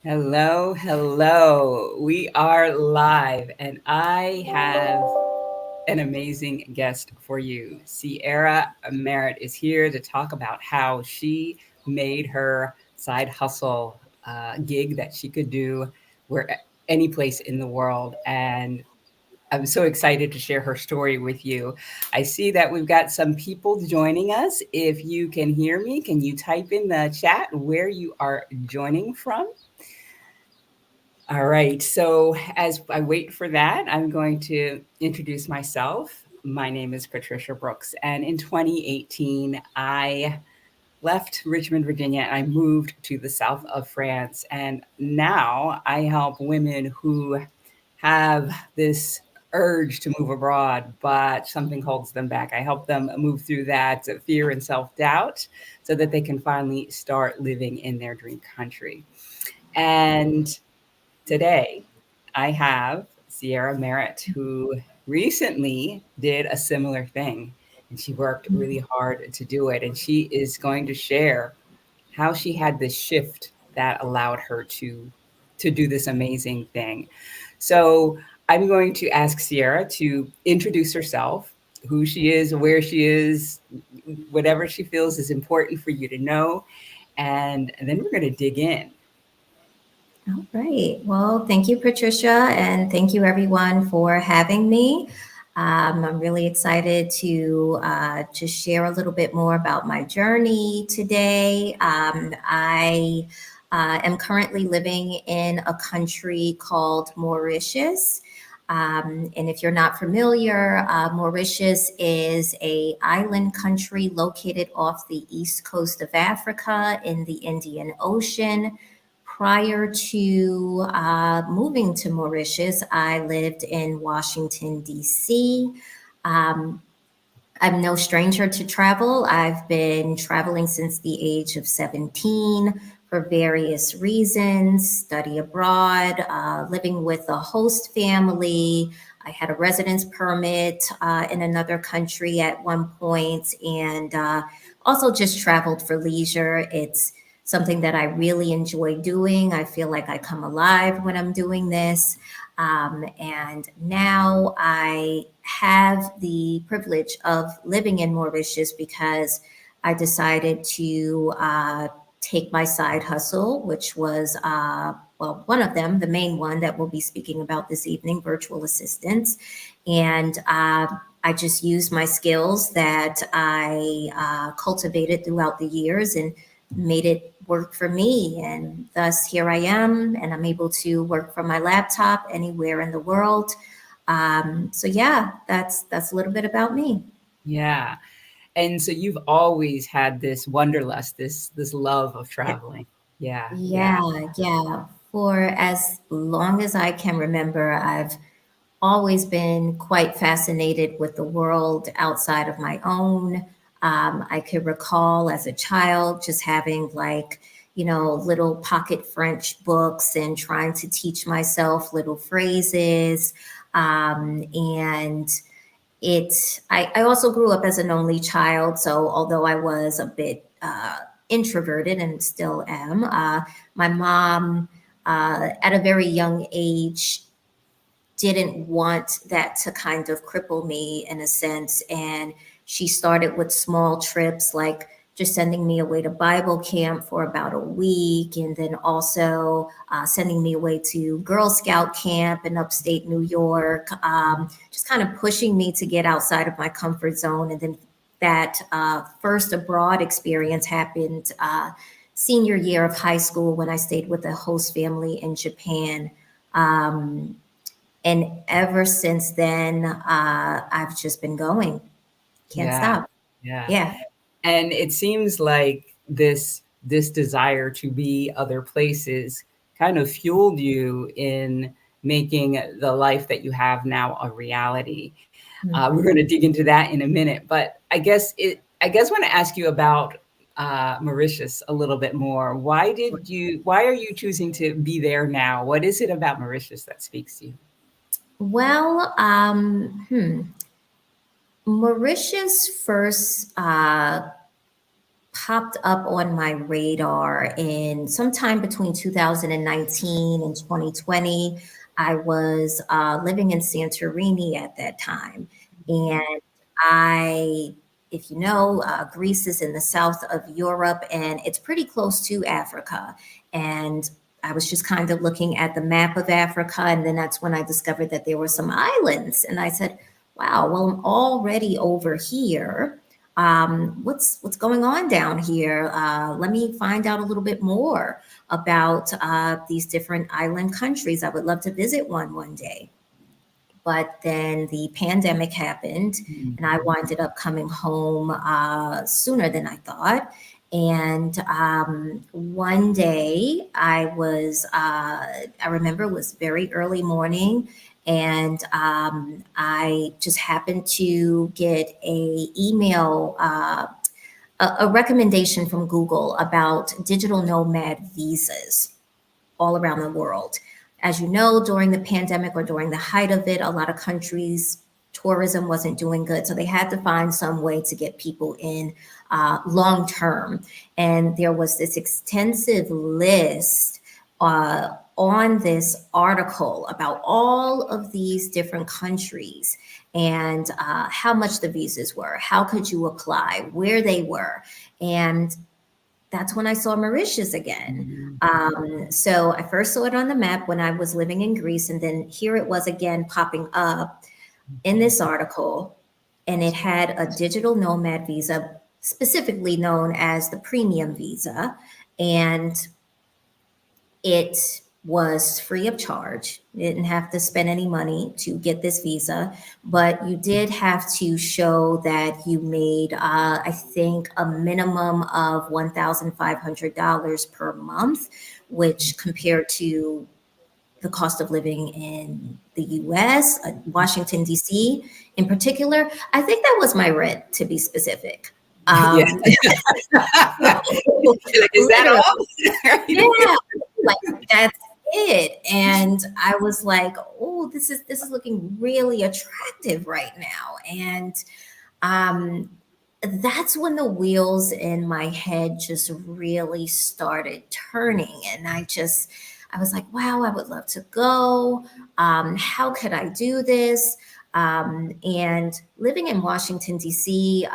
Hello, hello. We are live, and I have an amazing guest for you. Sierra Merritt is here to talk about how she made her side hustle gig that she could do where any place in the world. And I'm so excited to share her story with you. I see that we've got some people joining us. If you can hear me, can you type in the chat where you are joining from? All right. So, as I wait for that, I'm going to introduce myself. My name is Patricia Brooks. And in 2018, I left Richmond, Virginia, and I moved to the south of France. And now I help women who have this urge to move abroad, but something holds them back. I help them move through that fear and self doubt so that they can finally start living in their dream country. And today, I have Sierra Merritt, who recently did a similar thing, and she worked really hard to do it. And she is going to share how she had this shift that allowed her to do this amazing thing. So I'm going to ask Sierra to introduce herself, who she is, where she is, whatever she feels is important for you to know, and then we're going to dig in. All right. Well, thank you, Patricia, and thank you everyone for having me. I'm really excited to just share a little bit more about my journey today. I am currently living in a country called Mauritius. And if you're not familiar, Mauritius is a island country located off the east coast of Africa in the Indian Ocean. Prior to moving to Mauritius, I lived in Washington, D.C. Um, I'm no stranger to travel. I've been traveling since the age of 17 for various reasons, study abroad, living with a host family. I had a residence permit in another country at one point, and also just traveled for leisure. It's something that I really enjoy doing. I feel like I come alive when I'm doing this. And now I have the privilege of living in Mauritius because I decided to take my side hustle, which was, well, one of them, the main one that we'll be speaking about this evening, virtual assistants. And I just used my skills that I cultivated throughout the years and made it work for me. And thus, here I am, and I'm able to work from my laptop anywhere in the world. So yeah, that's a little bit about me. Yeah. And so you've always had this wanderlust, this love of traveling. Yeah, yeah, Yeah. For as long as I can remember, I've always been quite fascinated with the world outside of my own. I could recall as a child just having little pocket French books and trying to teach myself little phrases. And I also grew up as an only child. So although I was a bit introverted and still am, my mom at a very young age didn't want that to kind of cripple me in a sense. And she started with small trips, like just sending me away to Bible camp for about a week, and then also sending me away to Girl Scout camp in upstate New York, just kind of pushing me to get outside of my comfort zone. And then that first abroad experience happened senior year of high school when I stayed with a host family in Japan. Um, and ever since then, I've just been going. Can't yeah, stop. yeah. Yeah. And it seems like this desire to be other places kind of fueled you in making the life that you have now a reality. We're going to Mhm. dig into that in a minute, but I guess I want to ask you about Mauritius a little bit more. Why are you choosing to be there now? What is it about Mauritius that speaks to you? Well, Mauritius first popped up on my radar in sometime between 2019 and 2020. I was living in Santorini at that time. And I, if you know, Greece is in the south of Europe and it's pretty close to Africa. And I was just kind of looking at the map of Africa. And then that's when I discovered that there were some islands. And I said, wow, well, I'm already over here. What's going on down here? Let me find out a little bit more about these different island countries. I would love to visit one day. But then the pandemic happened, and I winded up coming home sooner than I thought. And one day I remember it was very early morning, and I just happened to get a email, a recommendation from Google about digital nomad visas all around the world. As you know, during the pandemic or during the height of it, a lot of countries, tourism wasn't doing good. So they had to find some way to get people in long term. And there was this extensive list on this article about all of these different countries and how much the visas were, how could you apply, where they were. And that's when I saw Mauritius again. So I first saw it on the map when I was living in Greece, and then here it was again popping up in this article, and it had a digital nomad visa, specifically known as the premium visa, and it was free of charge. You didn't have to spend any money to get this visa, but you did have to show that you made, I think, a minimum of $1,500 per month, which compared to the cost of living in the US, Washington, D.C. in particular, I think that was my rent, to be specific. Yeah. Like, is that all? Yeah, like that's it. And I was like, oh, this is looking really attractive right now. And um, that's when the wheels in my head just really started turning. And I was like, wow, I would love to go. How could I do this? And living in Washington, D.C.,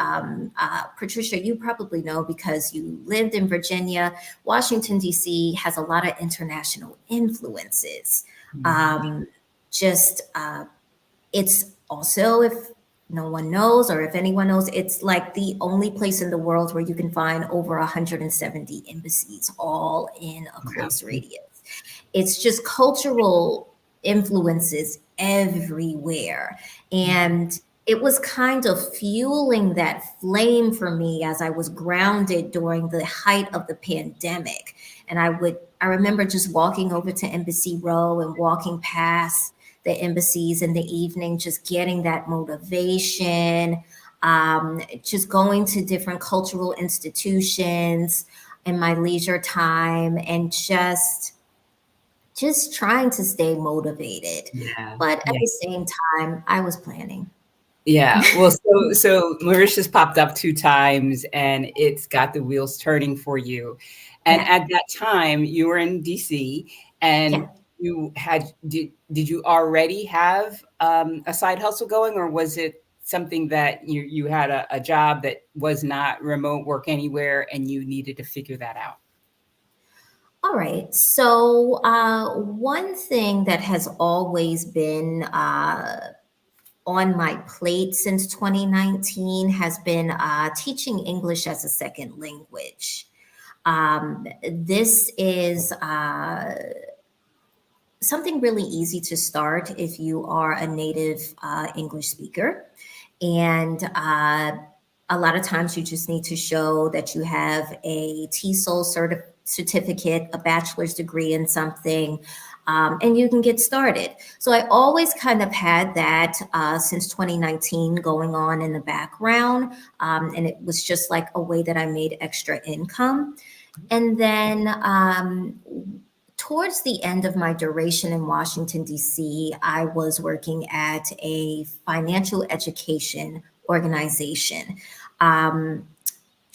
Patricia, you probably know because you lived in Virginia. Washington, D.C. has a lot of international influences. Um, just It's also, if no one knows or if anyone knows, it's like the only place in the world where you can find over 170 embassies all in a close radius. It's just cultural influences everywhere. And it was kind of fueling that flame for me as I was grounded during the height of the pandemic. And I remember just walking over to Embassy Row and walking past the embassies in the evening, just getting that motivation, just going to different cultural institutions in my leisure time and just trying to stay motivated. Yeah. But at Yeah. the same time, I was planning. Yeah. Well, so Mauritius popped up 2 times, and it's got the wheels turning for you. And Yeah, at that time, you were in DC, and yeah. did you already have, a side hustle going, or was it something that you had a job that was not remote work anywhere, and you needed to figure that out? All right. So, one thing that has always been on my plate since 2019 has been teaching English as a second language. This is something really easy to start if you are a native English speaker. And a lot of times you just need to show that you have a TESOL certificate, a bachelor's degree in something, and you can get started. So I always kind of had that since 2019 going on in the background. And it was just like a way that I made extra income. And then towards the end of my duration in Washington, D.C., I was working at a financial education organization, um,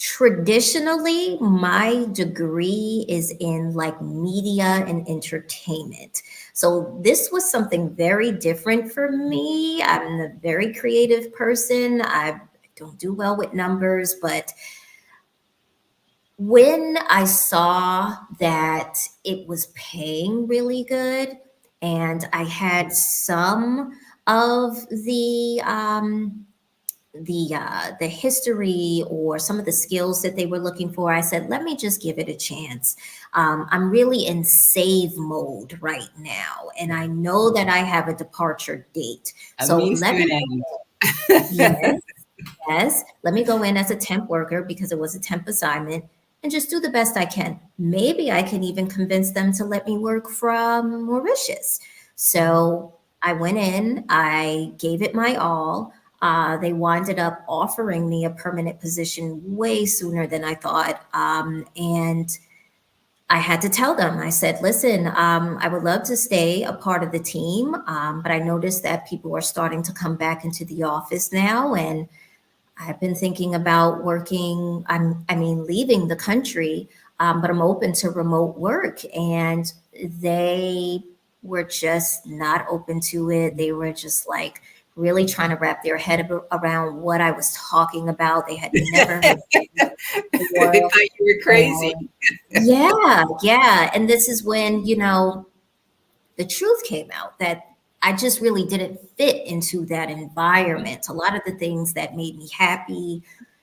Traditionally, my degree is in like media and entertainment. So this was something very different for me. I'm a very creative person. I don't do well with numbers, but when I saw that it was paying really good and I had some of the history or some of the skills that they were looking for, I said, let me just give it a chance. I'm really in save mode right now, and I know that I have a departure date. A So means to let an me, end. yes, yes, let me go in as a temp worker because it was a temp assignment and just do the best I can. Maybe I can even convince them to let me work from Mauritius. So I went in, I gave it my all. They winded up offering me a permanent position way sooner than I thought. And I had to tell them, I said, listen, I would love to stay a part of the team, but I noticed that people are starting to come back into the office now. And I've been thinking about working, leaving the country, but I'm open to remote work. And they were just not open to it. They were just like really trying to wrap their head around what I was talking about. They had never heard They before. thought you were crazy. And yeah, yeah. And this is when, the truth came out that I just really didn't fit into that environment. A lot of the things that made me happy,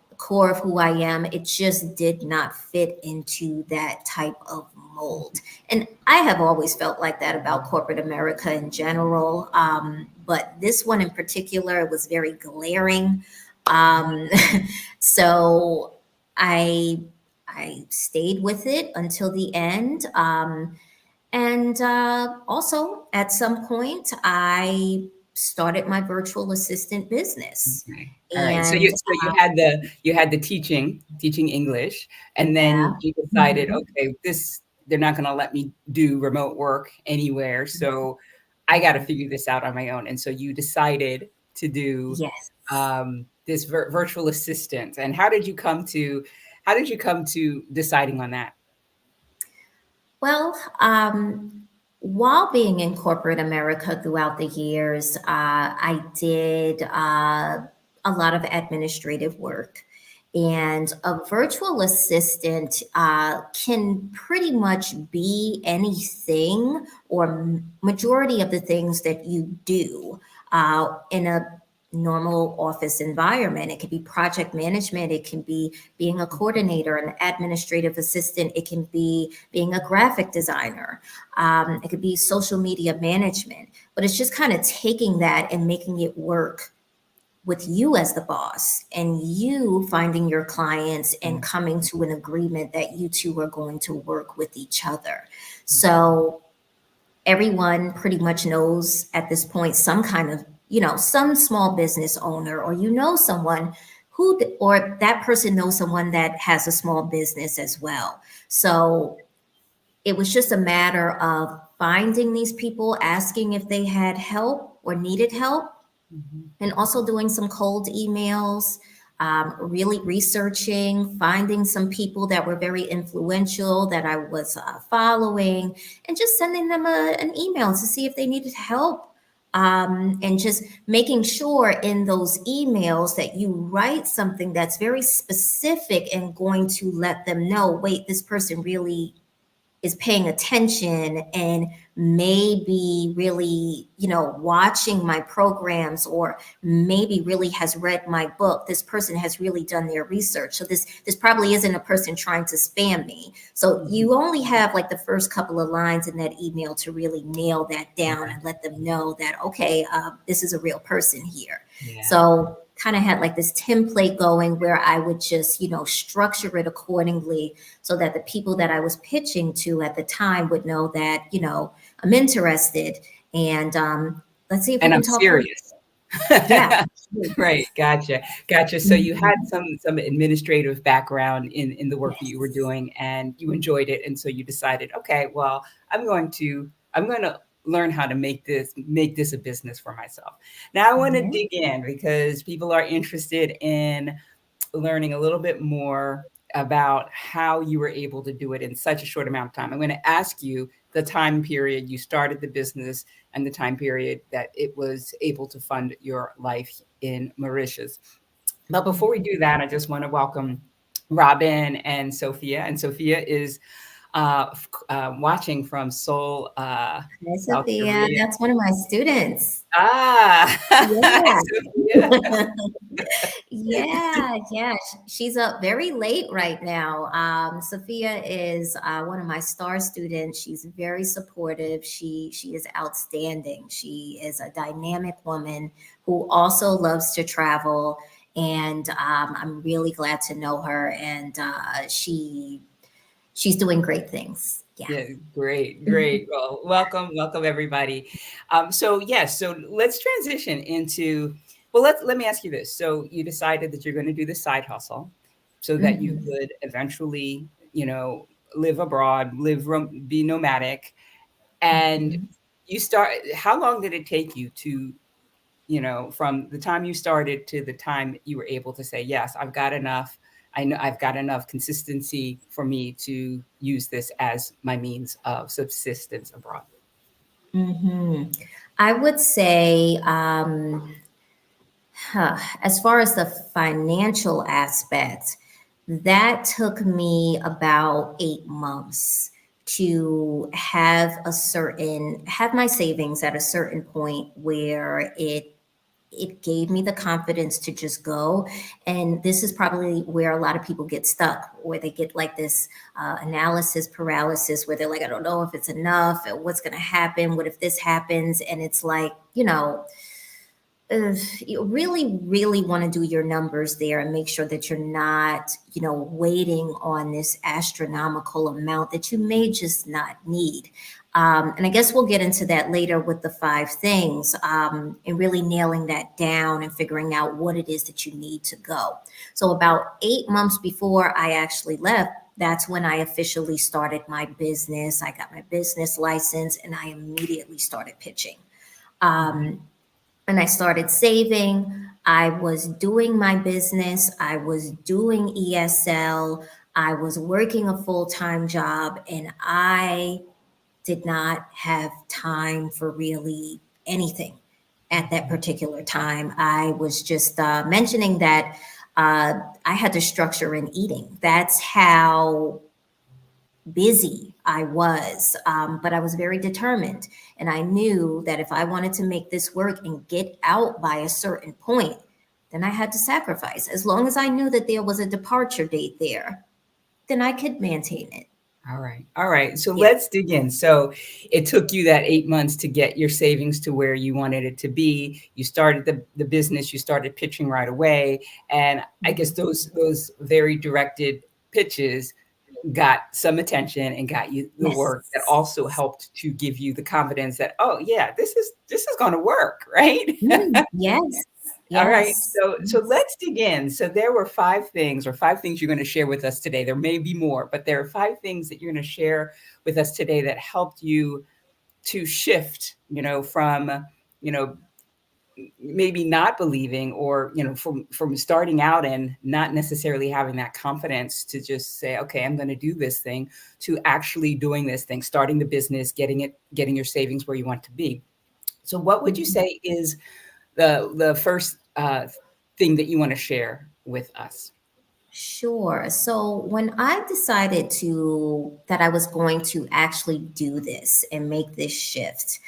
the core of who I am, it just did not fit into that type of mold. And I have always felt like that about corporate America in general. But this one in particular was very glaring. Um, so I I stayed with it until the end. And also, at some point, I started my virtual assistant business. Okay. All right. So And you had the teaching English, and then yeah, you decided, mhm, okay, this they're not going to let me do remote work anywhere, so I got to figure this out on my own. And so you decided to do yes. this virtual assistant. And how did you come to deciding on that? Well, while being in corporate America throughout the years, I did a lot of administrative work. And a virtual assistant can pretty much be anything or majority of the things that you do in a normal office environment. It could be project management, it can be being a coordinator, an administrative assistant, it can be being a graphic designer, it could be social media management. But it's just kind of taking that and making it work with you as the boss and you finding your clients and coming to an agreement that you two are going to work with each other. So everyone pretty much knows at this point some kind of, some small business owner, or someone who, or that person knows someone that has a small business as well. So it was just a matter of finding these people, asking if they had help or needed help, Mhm. and also doing some cold emails, really researching, finding some people that were very influential that I was following, and just sending them an email to see if they needed help. And just making sure in those emails that you write something that's very specific and going to let them know, wait, this person really is paying attention and maybe really, watching my programs, or maybe really has read my book. This person has really done their research. So this probably isn't a person trying to spam me. So you only have like the first couple of lines in that email to really nail that down Yeah. and let them know that, okay, this is a real person here. Yeah. So kind of had like this template going where I would just, structure it accordingly so that the people that I was pitching to at the time would know that, I'm interested, and let's see if we And can I'm talk further. serious. Yeah. Right, gotcha, gotcha. So you had Mhm. some administrative background in the work that you were Yes. doing, and you enjoyed it, and so you decided, okay, well, I'm going to learn how to make this a business for myself. Now I want to Yeah. dig in because people are interested in learning a little bit more about how you were able to do it in such a short amount of time. I'm going to ask you the time period you started the business and the time period that it was able to fund your life in Mauritius. But before we do that, I just want to welcome Robin and Sophia. And Sophia is watching from Seoul, Hi, South Sophia. Korea. That's one of my students. Ah, Yeah. Sophia. Yeah. She's up very late right now. Sophia is one of my star students. She's very supportive. She is outstanding. She is a dynamic woman who also loves to travel, and I'm really glad to know her. And she's doing great things. Yeah. Yeah, great, great. Well, welcome everybody. So yes, so let's transition into. Well, let me ask you this. So you decided that you're going to do the side hustle, so that you Mhm. could eventually, live abroad, be nomadic, and Mhm. you start. How long did it take you to, from the time you started to the time you were able to say, yes, I've got enough. I know I've got enough consistency for me to use this as my means of subsistence abroad. Hmm. I would say, as far as the financial aspect, that took me about 8 months to have my savings at a certain point where it gave me the confidence to just go. And this is probably where a lot of people get stuck, where they get like this analysis paralysis, where they're like, I don't know if it's enough, what's going to happen, what if this happens. And it's like, you really want to do your numbers there and make sure that you're not, waiting on this astronomical amount that you may just not need. And I guess we'll get into that later with the 5 things, and really nailing that down and figuring out what it is that you need to go. So, about 8 months before I actually left, that's when I officially started my business. I got my business license and I immediately started pitching. Mhm. Um, and I started saving. I was doing my business. I was doing ESL. I was working a full time job, and I did not have time for really anything at that Mhm. particular time. I was just mentioning that I had to structure in eating. That's how busy I was, but I was very determined. And I knew that if I wanted to make this work and get out by a certain point, then I had to sacrifice. As long as I knew that there was a departure date there, then I could maintain it. All right. All right. So Yeah. let's dig in. So it took you that 8 months to get your savings to where you wanted it to be. You started the business, you started pitching right away. And I guess those very directed pitches got some attention and got you the work that Yes. also helped to give you the confidence that, oh yeah, this is going to work, right? Yes. All right. Yes. So Yes. let's dig in. So there were 5 things, or 5 things you're going to share with us today. There may be more, but there are 5 things that you're going to share with us today that helped you to shift, from, you know, maybe not believing, or, from starting out and not necessarily having that confidence to just say, okay, I'm going to do this thing, to actually doing this thing, starting the business, getting your savings where you want to be. So what would you Mhm. say is the first thing that you want to share with us? Sure. So when I decided that I was going to actually do this and make this shift,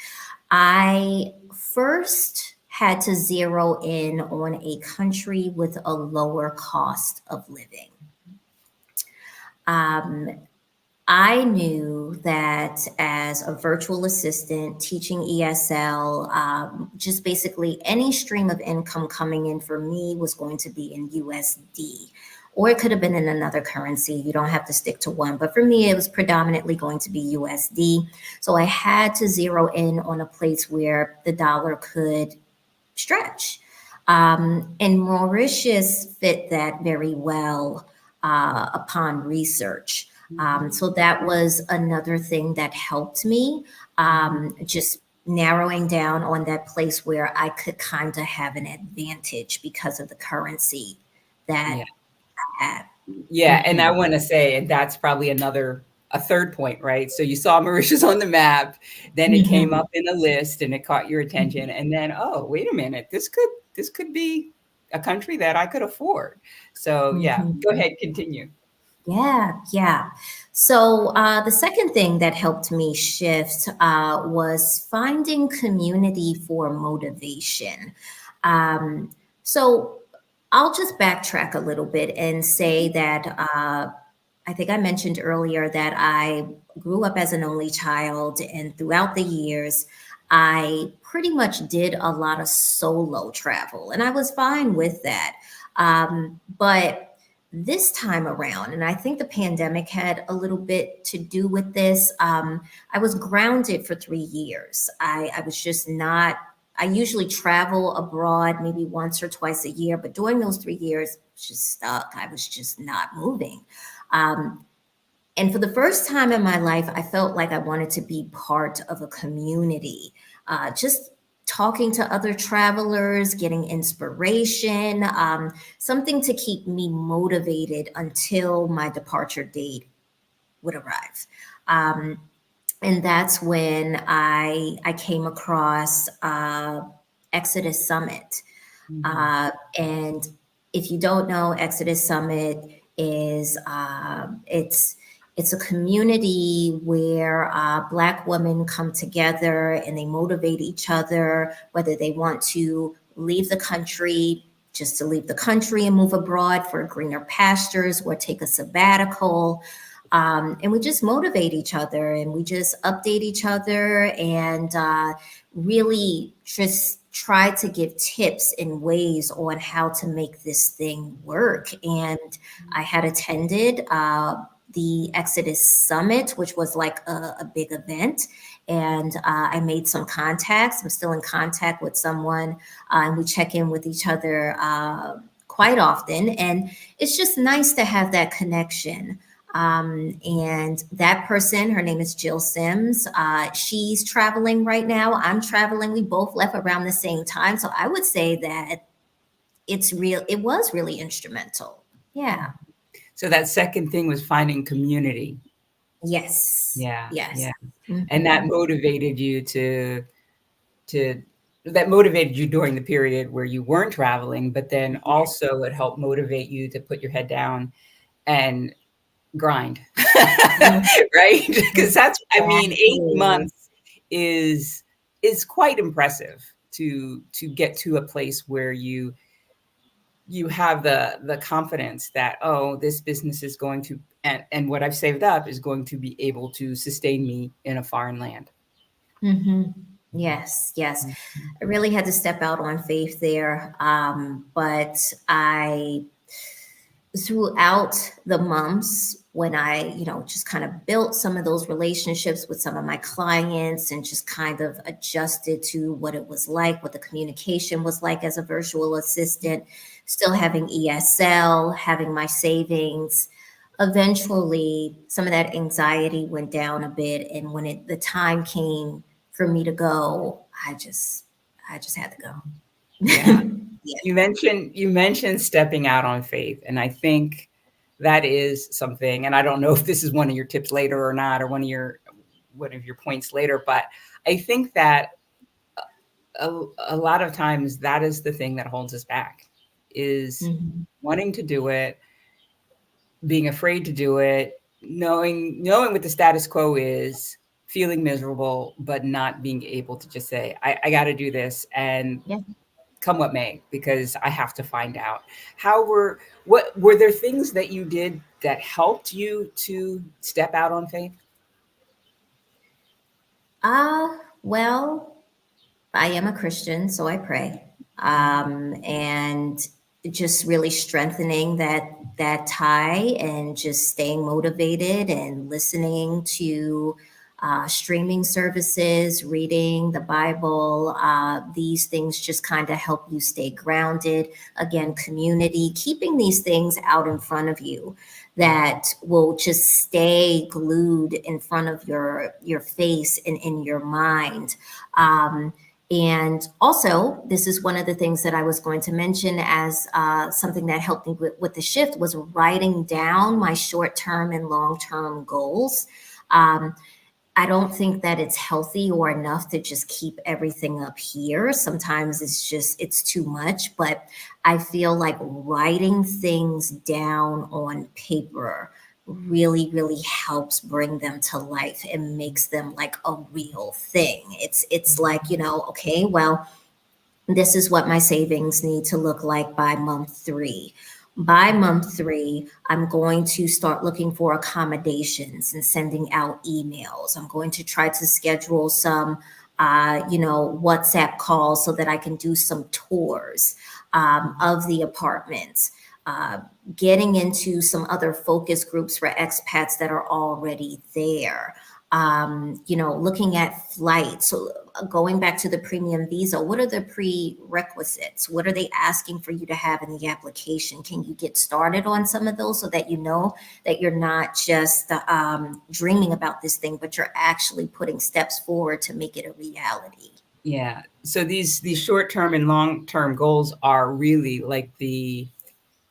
I first had to zero in on a country with a lower cost of living. Um, I knew that as a virtual assistant teaching ESL, just basically any stream of income coming in for me was going to be in USD. Or it could have been in another currency. You don't have to stick to one. But for me, it was predominantly going to be USD. So I had to zero in on a place where the dollar could stretch. And Mauritius fit that very well upon research. Mhm. So that was another thing that helped me, Mhm. just narrowing down on that place where I could kind of have an advantage because of the currency Yeah. that I had. Yeah, and I Mhm. want to say, and that's probably a third point, right? So you saw Mauritius on the map, then it came Mhm. up in a list and it caught your attention, and then, oh, wait a minute, this could be a country that I could afford. So yeah, go Mhm. ahead, continue. Yeah, yeah. So the second thing that helped me shift was finding community for motivation. Um, so I'll just backtrack a little bit and say that I think I mentioned earlier that I grew up as an only child, and throughout the years, I pretty much did a lot of solo travel, and I was fine with that. But this time around, and I think the pandemic had a little bit to do with this, I was grounded for 3 years. I was just not. I usually travel abroad maybe once or twice a year, but during those 3 years, I was just stuck. I was just not moving. Um, and for the first time in my life, I felt like I wanted to be part of a community, just talking to other travelers, getting inspiration, something to keep me motivated until my departure date would arrive. Um, and that's when I came across Exodus Summit. Mhm. Uh, and if you don't know, Exodus Summit is it's a community where Black women come together and they motivate each other, whether they want to leave the country, just to leave the country and move abroad for greener pastures, or take a sabbatical. And we just motivate each other and we just update each other and really just try to give tips and ways on how to make this thing work. And I had attended the Exodus Summit, which was like a big event. And I made some contacts. I'm still in contact with someone, and we check in with each other quite often. And it's just nice to have that connection. And that person, her name is Jill Sims. She's traveling right now. I'm traveling. We both left around the same time. So I would say that it was really instrumental. Yeah. So that second thing was finding community. Yes. Yeah, Yes. yeah, and Hmm. that motivated you during the period where you weren't traveling, but then Yeah. also it helped motivate you to put your head down and grind, Mhm. right? Because that's, I mean, 8 Exactly. months is quite impressive to get to a place where you have the confidence that, oh, this business is going to, and what I've saved up is going to be able to sustain me in a foreign land. Hmm. Yes, yes. Mhm. I really had to step out on faith there. But I throughout the months when I, just kind of built some of those relationships with some of my clients and just kind of adjusted to what it was like, what the communication was like as a virtual assistant, still having ESL, having my savings. Eventually, some of that anxiety went down a bit, and when the time came for me to go, I just had to Yeah. go. Yeah. You mentioned stepping out on faith, and I think that is something, and I don't know if this is one of your tips later or not, or one of your points later, but I think that a lot of times that is the thing that holds us back, is Mhm. wanting to do it, being afraid to do it, knowing what the status quo is, feeling miserable, but not being able to just say, I got to do this, and Yeah. come what may, because I have to find out. What were there things that you did that helped you to step out on faith? Well, I am a Christian, so I pray. And just really strengthening that tie and just staying motivated and listening to streaming services, reading the Bible. These things just kind of help you stay grounded. Again, community, keeping these things out in front of you that will just stay glued in front of your face and in your mind. Um, And also, this is one of the things that I was going to mention as something that helped me with the shift was writing down my short-term and long-term goals. Um, I don't think that it's healthy or enough to just keep everything up here. Sometimes it's too much, but I feel like writing things down on paper really, really helps bring them to life and makes them like a real thing. It's like, okay, well, this is what my savings need to look like by month 3. By month 3, I'm going to start looking for accommodations and sending out emails. I'm going to try to schedule some, WhatsApp calls so that I can do some tours of the apartments. Uh, Getting into some other focus groups for expats that are already there. Looking at flights. So going back to the premium visa, what are the prerequisites? What are they asking for you to have in the application? Can you get started on some of those so that you know that you're not just dreaming about this thing, but you're actually putting steps forward to make it a reality? Yeah. So these short-term and long-term goals are really like the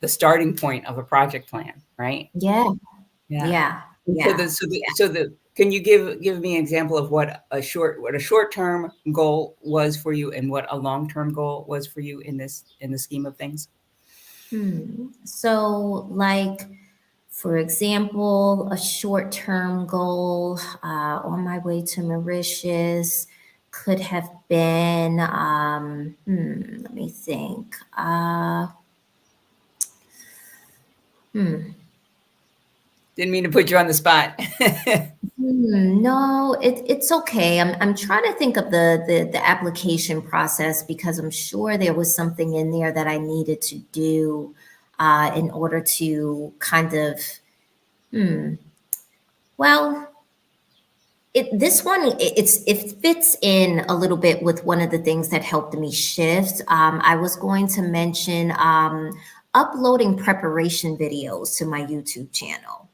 starting point of a project plan, right? Yeah, Yeah. yeah, So yeah. can you give me an example of what a short-term goal was for you and what a long-term goal was for you in the scheme of things? So, like, for example, a short term goal on my way to Mauritius could have been, let me think. Didn't mean to put you on the spot. No, it's okay. I'm trying to think of the application process because I'm sure there was something in there that I needed to do in order to kind of, well, this one it fits in a little bit with one of the things that helped me shift. I was going to mention uploading preparation videos to my YouTube channel.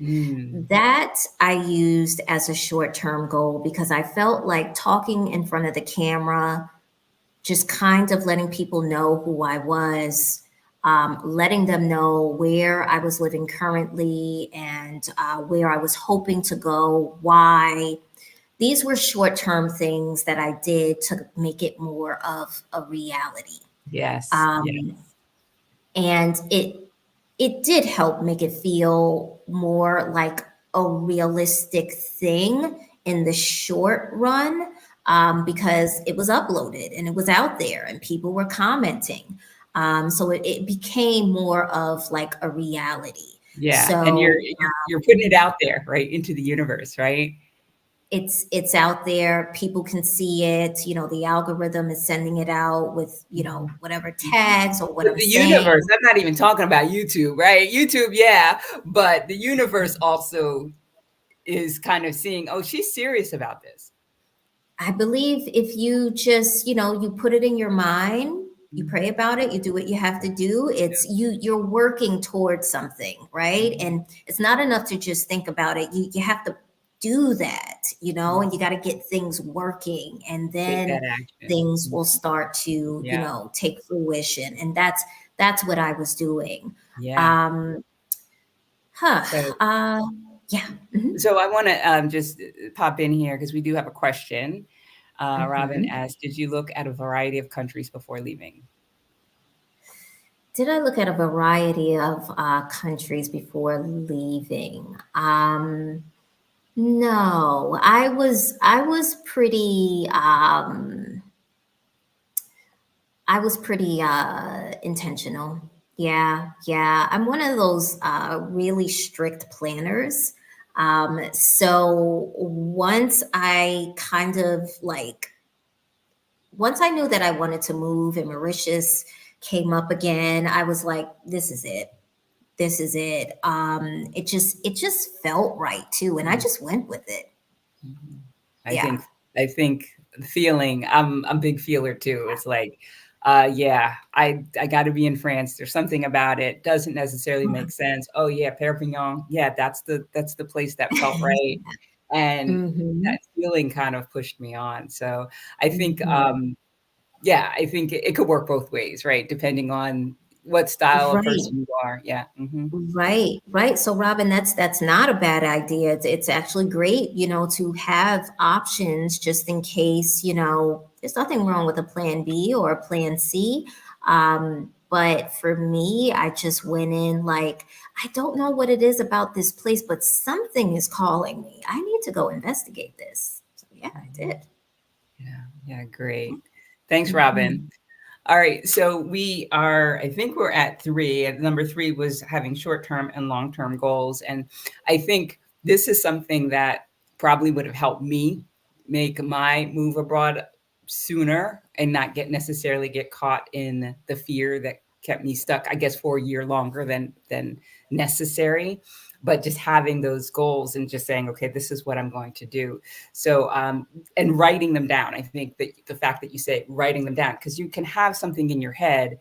Mm, That I used as a short term goal because I felt like talking in front of the camera, just kind of letting people know who I was, letting them know where I was living currently and where I was hoping to go, why. These were short term things that I did to make it more of a reality. yes. Yeah. Um, and it did help make it feel more like a realistic thing in the short run because it was uploaded and it was out there and people were commenting. So it became more of like a reality. Yeah. And So you're putting it out there, right, into the universe, right? it's out there, people can see it, the algorithm is sending it out with whatever tags or what I'm The universe. saying. I'm not even talking about YouTube, right? YouTube, yeah, but the universe also is kind of seeing, oh, she's serious about this. I believe if you just, you put it in your mind, you pray about it, you do what you have to do, you're working towards something, right? Mhm. And it's not enough to just think about it. You have to do that, and you got to get things working and Take that then action. things will start to, Yeah. take fruition. And that's what I was doing. Yeah. Um, huh. So Yeah. Mhm. so I want to just pop in here because we do have a question. Robin Mhm. asked, "Did you look at a variety of countries before leaving?" Did I look at a variety of countries before leaving? No, I was pretty intentional. Yeah, yeah. I'm one of those really strict planners. So once I knew that I wanted to move and Mauritius came up again, I was like, this is it. This is it. It just felt right too, and I Mhm. just went with it. Mhm. I Yeah. think I think the feeling. I'm a big feeler too. It's like, yeah, I got to be in France. There's something about it. Doesn't necessarily make sense. Oh yeah, Perpignan. Yeah, that's the place that felt right. And Hmm. that feeling kind of pushed me on. So I think, Mhm. yeah, I think it could work both ways, right? Depending on what style of Right. person you are. Yeah. Right, right. So, Robin, that's not a bad idea. It's actually great, to have options just in case, there's nothing wrong with a plan B or a plan C. But for me, I just went in like, I don't know what it is about this place, but something is calling me. I need to go investigate this. So, yeah, I Mhm. did. Yeah. Yeah. Great. Thanks, Robin. Mhm. All right. So we are, I think we're at three. And number three was having short term and long term goals. And I think this is something that probably would have helped me make my move abroad sooner and not get necessarily get caught in the fear that kept me stuck, I guess, for a year longer than necessary. But just having those goals and just saying, okay, this is what I'm going to do. So, and writing them down. I think that the fact that you say writing them down, because you can have something in your head,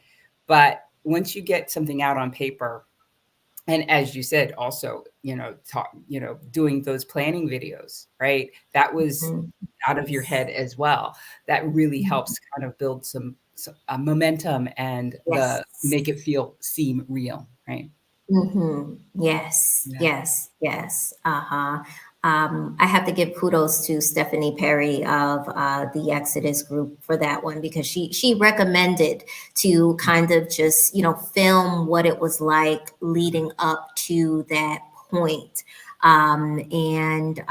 but once you get something out on paper, and as you said, also, doing those planning videos, right? That was Mhm. out of your Yes. head as well. That really Mhm. helps kind of build some momentum and the Yes. make it feel seem real, right? Yes, Yeah. yes, yes. Uh-huh. I have to give kudos to Stephanie Perry of the Exodus group for that one because she recommended to kind of just film what it was like leading up to that point, and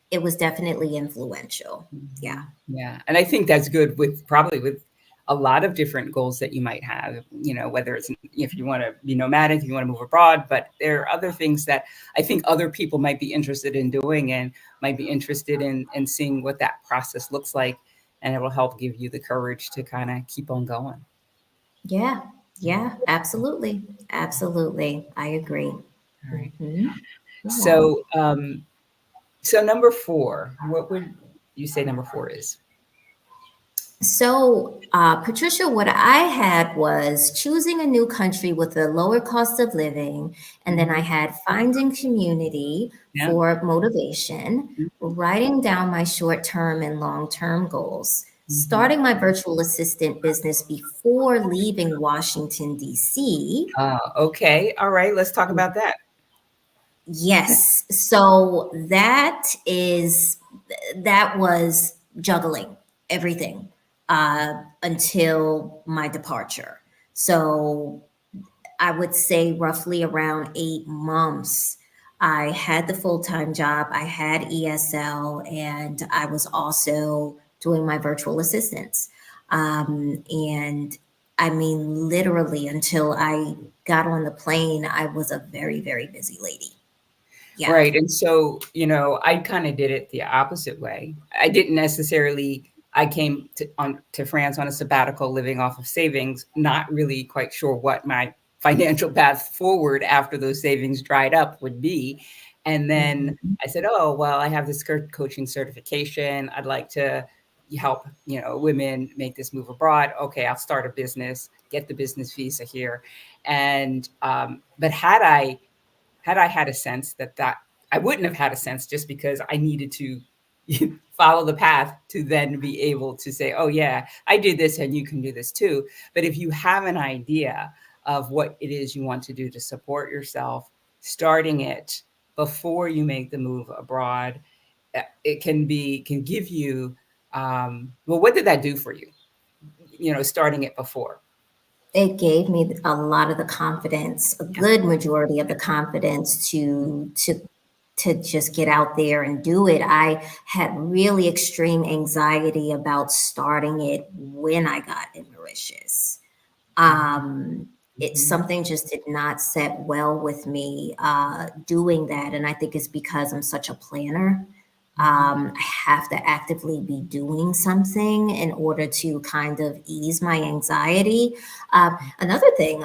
it was definitely influential. Yeah. Yeah, and I think that's good with probably with a lot of different goals that you might have, whether it's if you want to be nomadic, if you want to move abroad, but there are other things that I think other people might be interested in doing and might be interested in seeing what that process looks like, and it will help give you the courage to kind of keep on going. Yeah, Yeah. yeah, absolutely. Absolutely. I agree. All right. hmm Yeah. So, so number four, what would you say number four is? So, Patricia, what I had was choosing a new country with a lower cost of living. And then I Mhm. had finding community Yeah. for motivation, writing down my short term and long term goals, Mhm. starting my virtual assistant business before leaving Washington, D.C. Okay. All right. Let's talk about that. Yes. So that was juggling everything until my departure. So I would say roughly around 8 months. I had the full time job, I had ESL, and I was also doing my virtual assistants. And I mean, literally, until I got on the plane, I was a very, very busy lady. Yeah. Right. And so, I kind of did it the opposite way. I didn't necessarily, I came to France on a sabbatical living off of savings, not really quite sure what my financial path forward after those savings dried up would be. And then Mhm. I said, oh, well, I have this coaching certification. I'd like to help, women make this move abroad. Okay, I'll start a business, get the business visa here. And, but had I had a sense that I wouldn't have had a sense just because I needed to follow the path to then be able to say, oh, yeah, I did this and you can do this too. But if you have an idea of what it is you want to do to support yourself, starting it before you make the move abroad, it can give you, well, what did that do for you? Starting it before. It gave me a lot of the confidence, a Yeah. good majority of the confidence to just get out there and do it. I had really extreme anxiety about starting it when I got in Mauritius. Mhm. Um, it's Mhm. something just did not set well with me doing that, and I think it's because I'm such a planner. Mhm. I have to actively be doing something in order to kind of ease my anxiety. Another thing,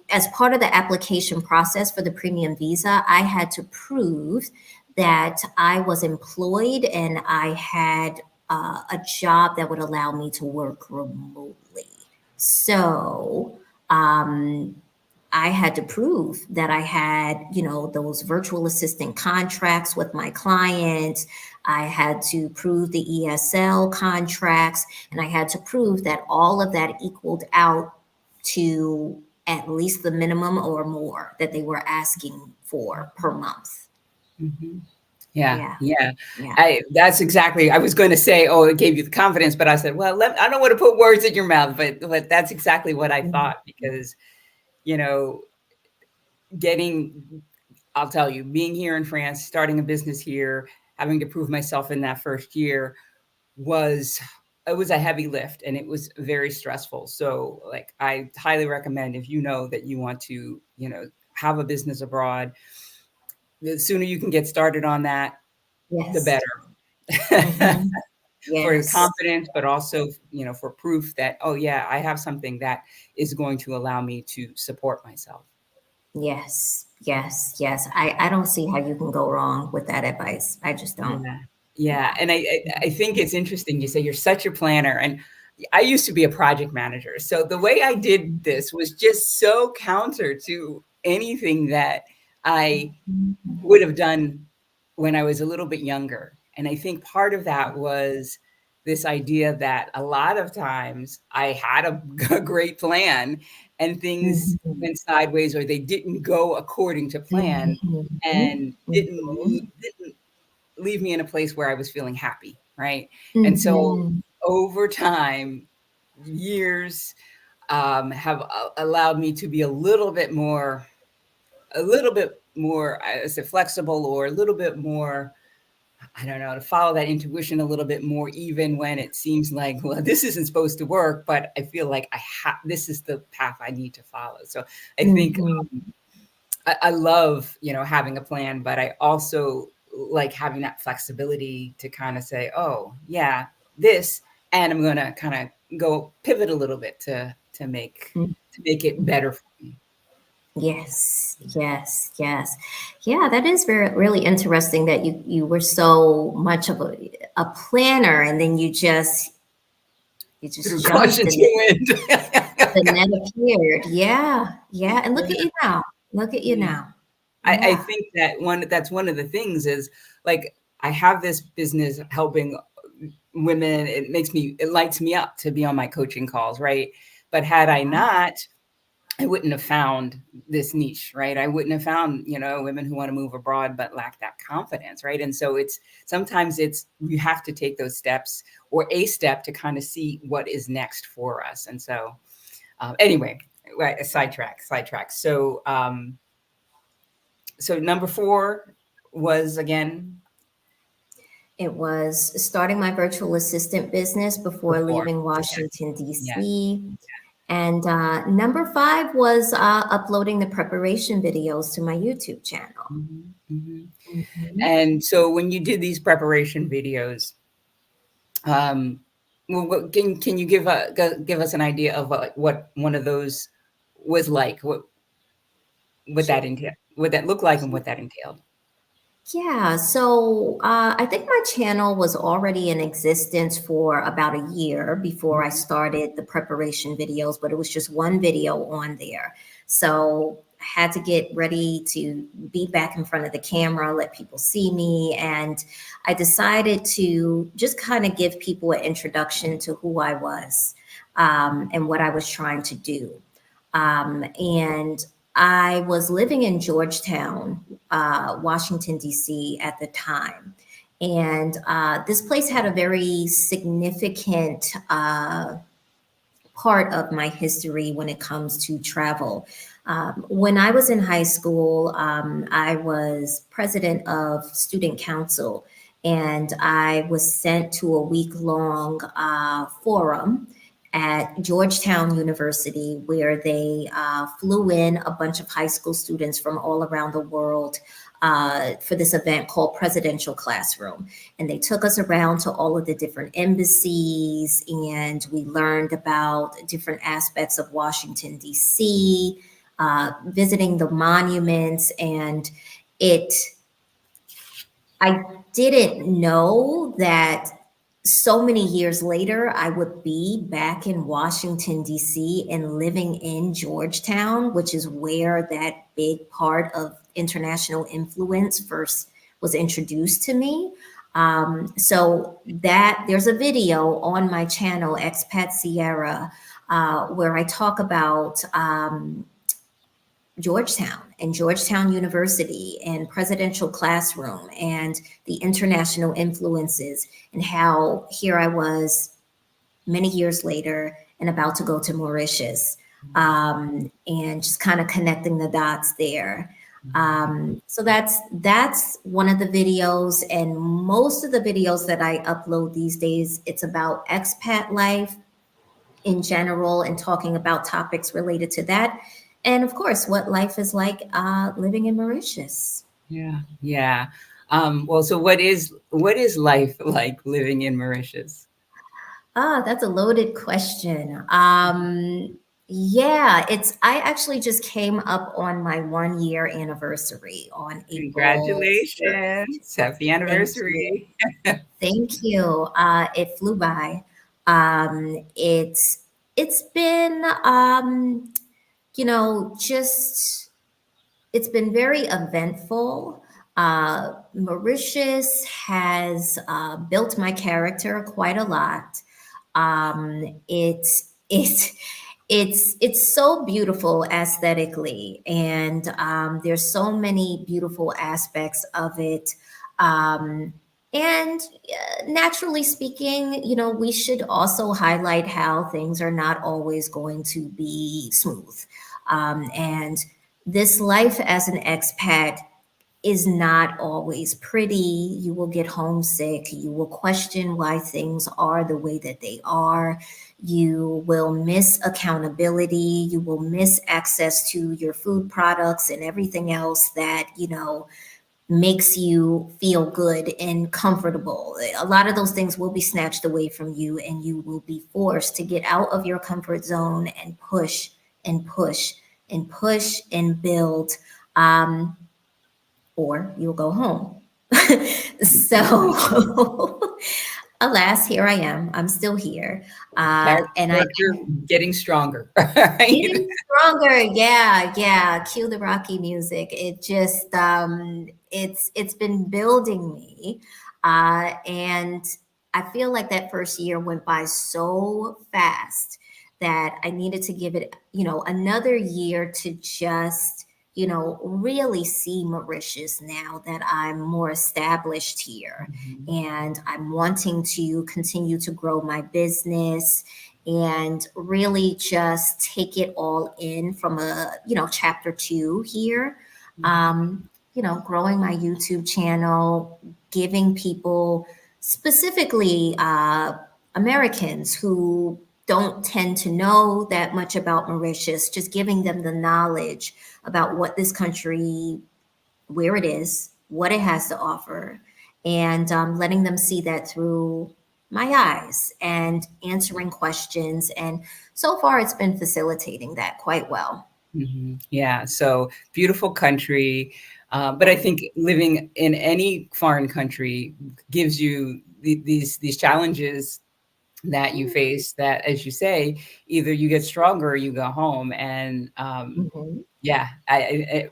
as part of the application process for the premium visa, I had to prove that I was employed and I had a job that would allow me to work remotely. So, um, I had to prove that I had, those virtual assistant contracts with my clients. I had to prove the ESL contracts, and I had to prove that all of that equaled out to at least the minimum or more that they were asking for per month. Mhm. Yeah, Yeah, yeah. yeah. That's exactly, I was going to say, oh, it gave you the confidence, but I said, well, I don't want to put words in your mouth, but that's exactly what I Mhm. thought because, you know, getting, I'll tell you, being here in France, starting a business here, having to prove myself in that first year was it was a heavy lift and it was very stressful. So like I highly recommend if you know that you want to, have a business abroad, the sooner you can get started on that, the Yes. better. Hmm. For Yes. confidence, but also, for proof that, oh yeah, I have something that is going to allow me to support myself. Yes. Yes. Yes. I don't see how you can go wrong with that advice. I just don't. Yeah. Yeah, Yeah. and I think it's interesting you say you're such a planner, and I used to be a project manager, so the way I did this was just so counter to anything that I Mhm. would have done when I was a little bit younger, and I think part of that was this idea that a lot of times I had a great plan and things Mhm. went sideways or they didn't go according to plan Mhm. and Mhm. didn't leave me in a place where I was feeling happy, right? And so Mhm. over time, years have allowed me to be a little bit more, I say flexible or a little bit more, I don't know, to follow that intuition a little bit more, even when it seems like, well, this isn't supposed to work, but I feel like this is the path I need to follow. So I think Mhm. I love, having a plan, but I also like having that flexibility to kind of say, oh, yeah, this, and I'm going to kind of go pivot a little bit to make it Mhm. better for me. Yes, yes, yes. Yeah, that is really interesting that you were so much of a planner, and then you Through just jumped caution and to the wind. net appeared. Yeah, yeah. And look at Yeah, you now. Look at you yeah. now. I Yeah. think that's one of the things is like I have this business helping women. It lights me up to be on my coaching calls, right? But had I not, I wouldn't have found this niche, right? I wouldn't have found, women who want to move abroad but lack that confidence, right? And so sometimes you have to take those steps or a step to kind of see what is next for us. And so, anyway, right, sidetrack. So number 4 was again It was starting my virtual assistant business before before. leaving Yes, Washington, yes. D.C. And number 5 was uploading the preparation videos to my YouTube channel. Mhm, mhm. Mhm. And so when you did these preparation videos, um, well, can you give us an idea of what one of those was like? What that Sure. entailed, what that looked like, and what that entailed. Yeah, so I think my channel was already in existence for about a year before I Mhm. started the preparation videos, but it was just one video on there. So I had to get ready to be back in front of the camera, let people see me. And I decided to just kind of give people an introduction to who I was and what I was trying to do. And I was living in Georgetown, Washington, D.C. at the time. And this place had a very significant part of my history when it comes to travel. When I was in high school, I was president of student council, and I was sent to a week long forum at Georgetown University where they flew in a bunch of high school students from all around the world for this event called Presidential Classroom. And they took us around to all of the different embassies, and we learned about different aspects of Washington, D.C., visiting the monuments. And it, I didn't know that so many years later, I would be back in Washington, D.C., and living in Georgetown, which is where that big part of international influence first was introduced to me. So that there's a video on my channel, Expat Sierra, where I talk about Georgetown and Georgetown University and presidential classroom and the international influences, and how here I was many years later and about to go to Mauritius, and just kind of connecting the dots there. So that's one of the videos, and most of the videos that I upload these days, it's about expat life in general and talking about topics related to that. And of course, what life is like living in Mauritius. Yeah, yeah. Well, so what is life like living in Mauritius? That's a loaded question. Yeah, I actually just came up on my 1 year anniversary on April 3rd. Congratulations. Happy Thank you. anniversary. Thank you. It flew by. It's been just it's been very eventful. Mauritius has built my character quite a lot. It's so beautiful aesthetically, and there's so many beautiful aspects of it. Um, and naturally speaking, we should also highlight how things are not always going to be smooth. And this life as an expat is not always pretty. You will get homesick. You will question why things are the way that they are. You will miss accountability. You will miss access to your food products and everything else that, makes you feel good and comfortable. A lot of those things will be snatched away from you, and you will be forced to get out of your comfort zone and push and push and push and build. Um, or you'll go home. So, alas, here I am. I'm still here. And I Character getting stronger, right? Getting stronger. Yeah, yeah. Cue the Rocky music. It's been building me. And I feel like that first year went by so fast that I needed to give it, another year to just, really see Mauritius now that I'm more established here. Mhm. And I'm wanting to continue to grow my business and really just take it all in from a chapter 2 here. Growing my YouTube channel, giving people, specifically Americans who don't tend to know that much about Mauritius, just giving them the knowledge about what this country, where it is, what it has to offer, and letting them see that through my eyes and answering questions. And so far, it's been facilitating that quite well. Yeah, so beautiful country. But I think living in any foreign country gives you these challenges that you face that, as you say, either you get stronger or you go home. And Mhm. yeah,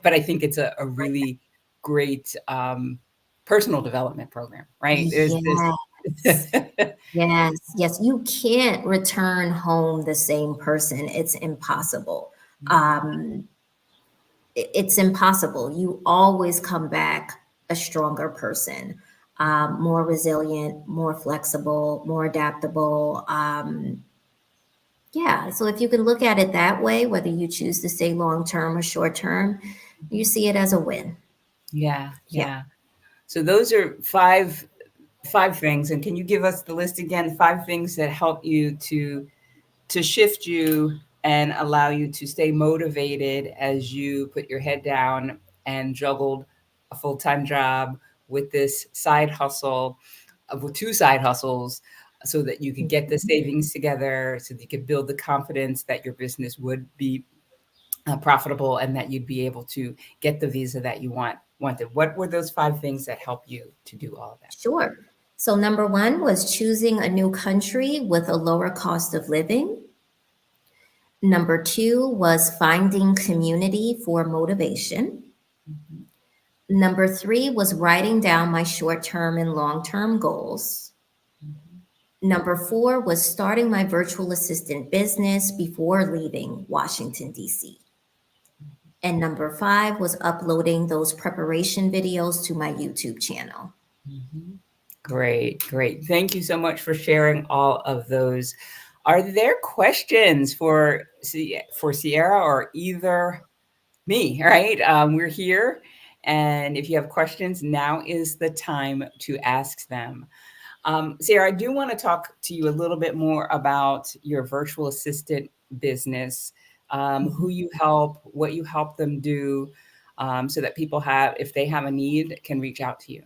but I think it's a really great personal development program, right? There's this. Yes. Yes. Yes. You can't return home the same person. It's impossible. Um, it's impossible. You always come back a stronger person, more resilient, more flexible, more adaptable. Yeah. So if you can look at it that way, whether you choose to stay long term or short term, you see it as a win. Yeah, Yeah. yeah. So those are five things. And can you give us the list again? Five things that help you to shift you and allow you to stay motivated as you put your head down and juggled a full-time job with this side hustle, with two side hustles, so that you could get the Mhm. savings together, so that you could build the confidence that your business would be profitable and that you'd be able to get the visa that you wanted. What were those five things that help you to do all of that? Sure. So, number one was choosing a new country with a lower cost of living. Number two was finding community for motivation. Mhm. Number three was writing down my short term and long term goals. Mhm. Number four was starting my virtual assistant business before leaving Washington, D.C. And number five was uploading those preparation videos to my YouTube channel. Mhm. Great, great. Thank you so much for sharing all of those. Are there questions for Sierra or either me? Right, we're here, and if you have questions, now is the time to ask them. Sarah, I do want to talk to you a little bit more about your virtual assistant business, who Mhm. you help, what you help them do, so that people have, if they have a need, can reach out to you.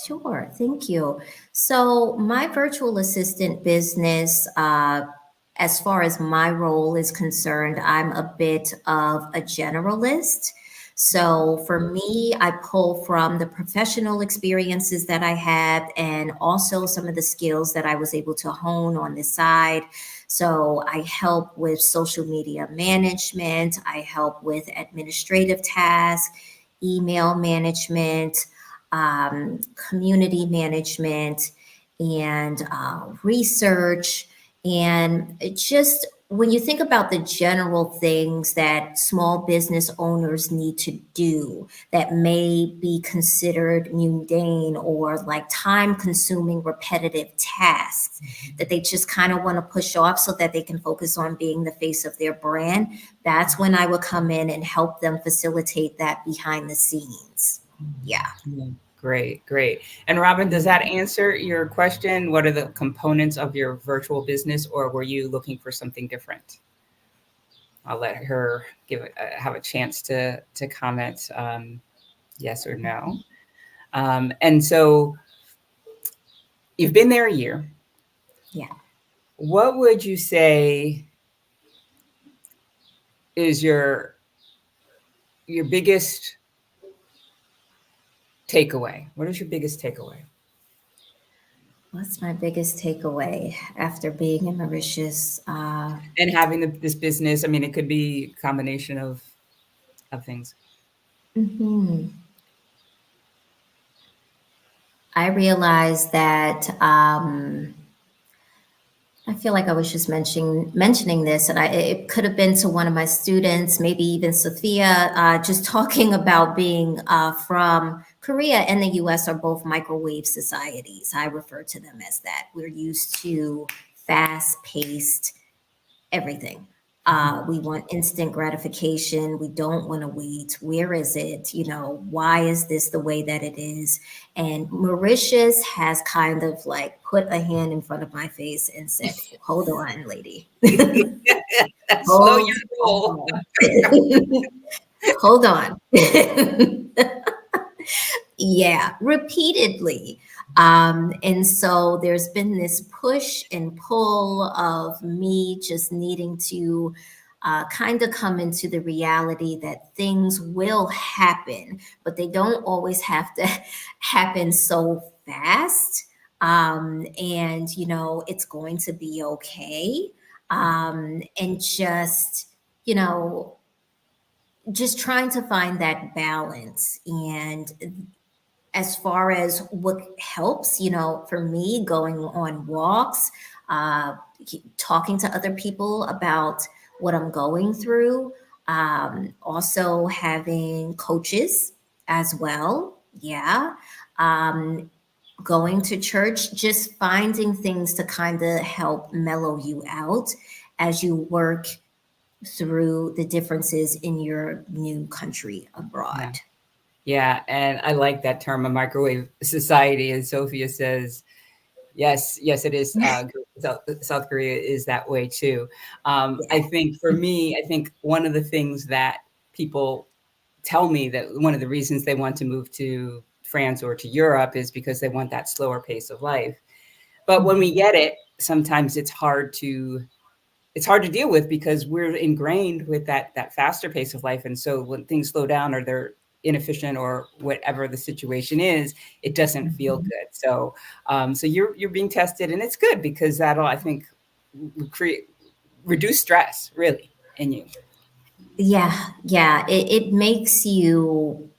Sure, thank you. So, my virtual assistant business, as far as my role is concerned, I'm a bit of a generalist. So, for me, I pull from the professional experiences that I had and also some of the skills that I was able to hone on the side. So, I help with social media management, I help with administrative tasks, email management, community management, and research. And it just when you think about the general things that small business owners need to do that may be considered mundane or like time consuming repetitive tasks that they just kind of want to push off so that they can focus on being the face of their brand, that's when I would come in and help them facilitate that behind the scenes. Yeah. Yeah. Great, great. And Robin, does that answer your question? What are the components of your virtual business, or were you looking for something different? I'll let her have a chance to comment, yes or no. And so you've been there a year. Yeah. What would you say is your biggest takeaway? What is your biggest takeaway? What's my biggest takeaway after being in Mauritius? And having this business, I mean, it could be a combination of things. Mhm. I realized that I feel like I was just mentioning this, and it could have been to one of my students, maybe even Sophia, just talking about being from Korea and the U.S. are both microwave societies. I refer to them as that. We're used to fast-paced everything. We want instant gratification. We don't want to wait. Where is it? Why is this the way that it is? And Mauritius has kind of like put a hand in front of my face and said, "Hold on, lady. Slow Hold your roll. on. Hold on." Yeah, repeatedly. And so there's been this push and pull of me just needing to kind of come into the reality that things will happen, but they don't always have to happen so fast. And, it's going to be okay. And you know, just trying to find that balance. And as far as what helps, for me, going on walks, uh, talking to other people about what I'm going through, also having coaches as well. Yeah. Um, Going to church, just finding things to kind of help mellow you out as you work through the differences in your new country Yeah. abroad. Yeah, and I like that term, a microwave society. And Sophia says, yes, yes, it is. South Korea is that way too. I Yeah. think for me, I think one of the things that people tell me that one of the reasons they want to move to France or to Europe is because they want that slower pace of life. But when we get it, sometimes it's hard to deal with because we're ingrained with that faster pace of life. And so when things slow down or they're inefficient or whatever the situation is, it doesn't feel Mhm. good. So, so you're being tested, and it's good because that'll, I think, create reduce stress really in you. Yeah, yeah. It makes you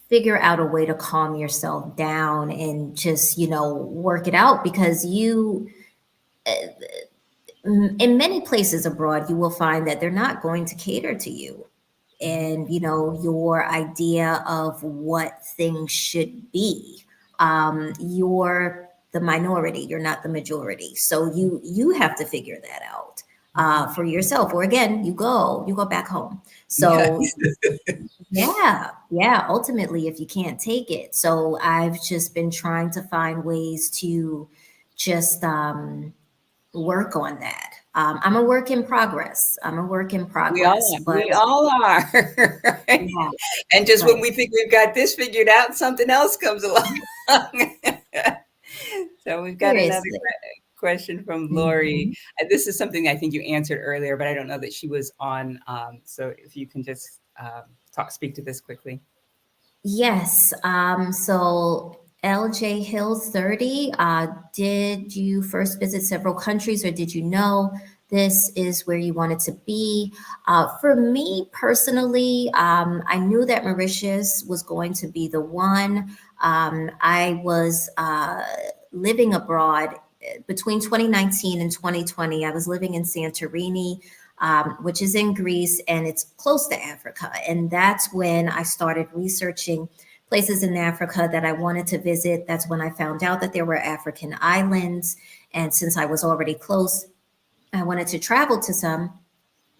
figure out a way to calm yourself down and just, work it out because in many places abroad, you will find that they're not going to cater to you and, your idea of what things should be. You're the minority, you're not the majority. So you have to figure that out for yourself. Or again, you go back home. So Yes. yeah, yeah. Ultimately, if you can't take it. So I've just been trying to find ways to just work on that. I'm a work in progress. I'm a work in We all progress, are. but We all are. Right? yeah, And just when right. we think we've got this figured out, something else comes along. So we've got another Seriously. question from Lori. Mhm. And this is something I think you answered earlier, but I don't know that she was on. So if you can just speak to this quickly. Yes. So LJ Hills 30, did you first visit several countries or did you know this is where you wanted to be? For me personally, I knew that Mauritius was going to be the one. I was living abroad between 2019 and 2020. I was living in Santorini, which is in Greece and it's close to Africa. And that's when I started researching places in Africa that I wanted to visit. That's when I found out that there were African islands. And since I was already close, I wanted to travel to some.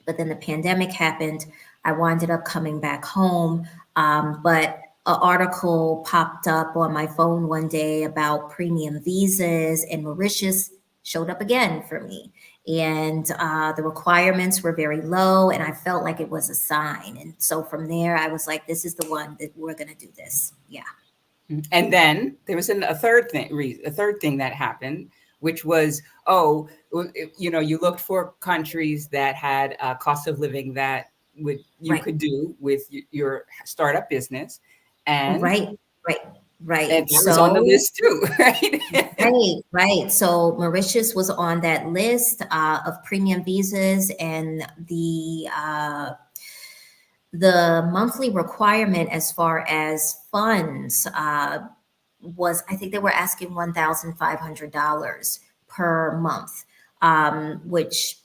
But then the pandemic happened. I winded up coming back home. But an article popped up on my phone one day about premium visas, and Mauritius showed up again for me. And the requirements were very low, and I felt like it was a sign. And so from there, I was like, this is the one that we're going to do this. Yeah. And then there was a third thing, a third thing that happened, which was, oh, you looked for countries that had a cost of living that would you Right. could do with your startup business, and Right. Right. and Right. that was on the So list too, right? right, right. So Mauritius was on that list of premium visas, and the monthly requirement as far as funds was, I think they were asking $1,500 per month, which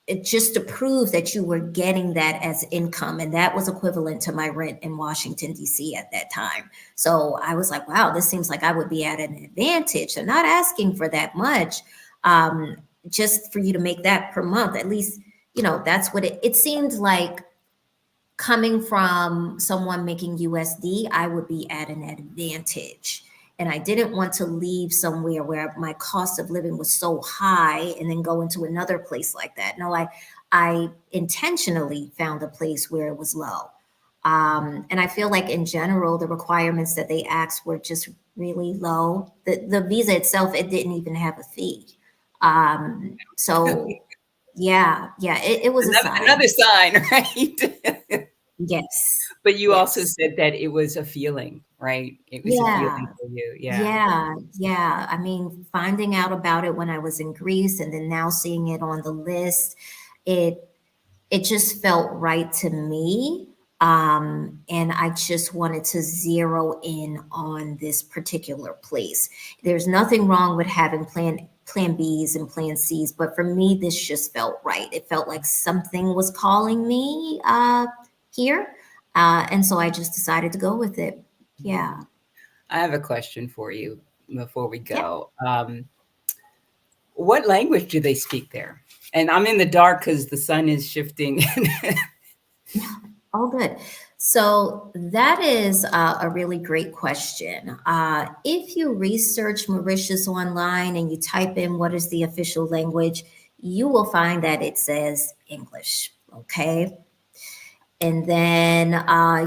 it just to prove that you were getting that as income, and that was equivalent to my rent in Washington D.C. at that time. So I was like, wow, this seems like I would be at an advantage. They're not asking for that much, um, just for you to make that per month. At least, that's what it seemed like. Coming from someone making USD, I would be at an advantage. And I didn't want to leave somewhere where my cost of living was so high and then go into another place like that. No, I intentionally found a place where it was low. And I feel like in general, the requirements that they asked were just really low. The visa itself, it didn't even have a fee. So yeah, yeah, it was a sign. Another sign, right? Yes, But you also yes. said that it was a feeling, right? It was a Yeah, feeling for you, yeah. yeah, yeah. I mean, finding out about it when I was in Greece and then now seeing it on the list, it it just felt right to me. And I just wanted to zero in on this particular place. There's nothing wrong with having plan Bs and plan Cs, but for me, this just felt right. It felt like something was calling me here. And so I just decided to go with it. Yeah. I have a question for you before we Yeah. go. What language do they speak there? And I'm in the dark because the sun is shifting. All good. So that is a really great question. If you research Mauritius online and you type in what is the official language, you will find that it says English. Okay. And then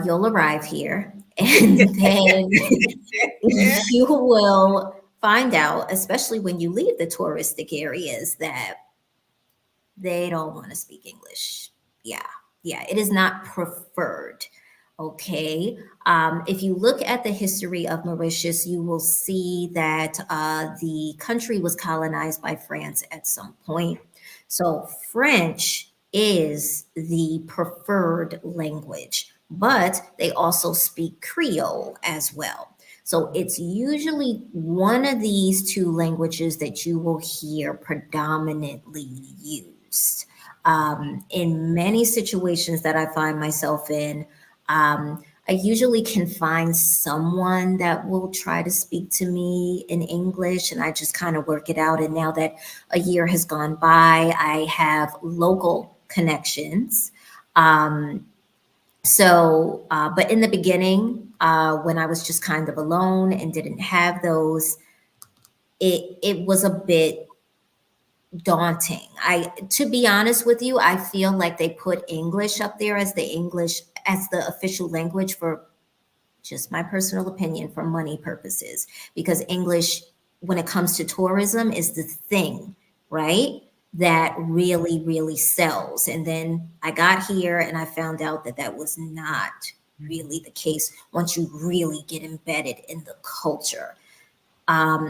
you'll arrive here, and then you will find out, especially when you leave the touristic areas, that they don't want to speak English. Yeah. Yeah. It is not preferred. Okay. If you look at the history of Mauritius, you will see that the country was colonized by France at some point. So French is the preferred language, but they also speak Creole as well. So it's usually one of these two languages that you will hear predominantly used. In many situations that I find myself in, I usually can find someone that will try to speak to me in English, and I just kind of work it out. And now that a year has gone by, I have local connections. Um, but in the beginning, when I was just kind of alone and didn't have those, it was a bit daunting. To be honest with you, I feel like they put English up there as the official language for, just my personal opinion, for money purposes, because English, when it comes to tourism, is the thing, right? That really, really sells. And then I got here and I found out that that was not really the case once you really get embedded in the culture.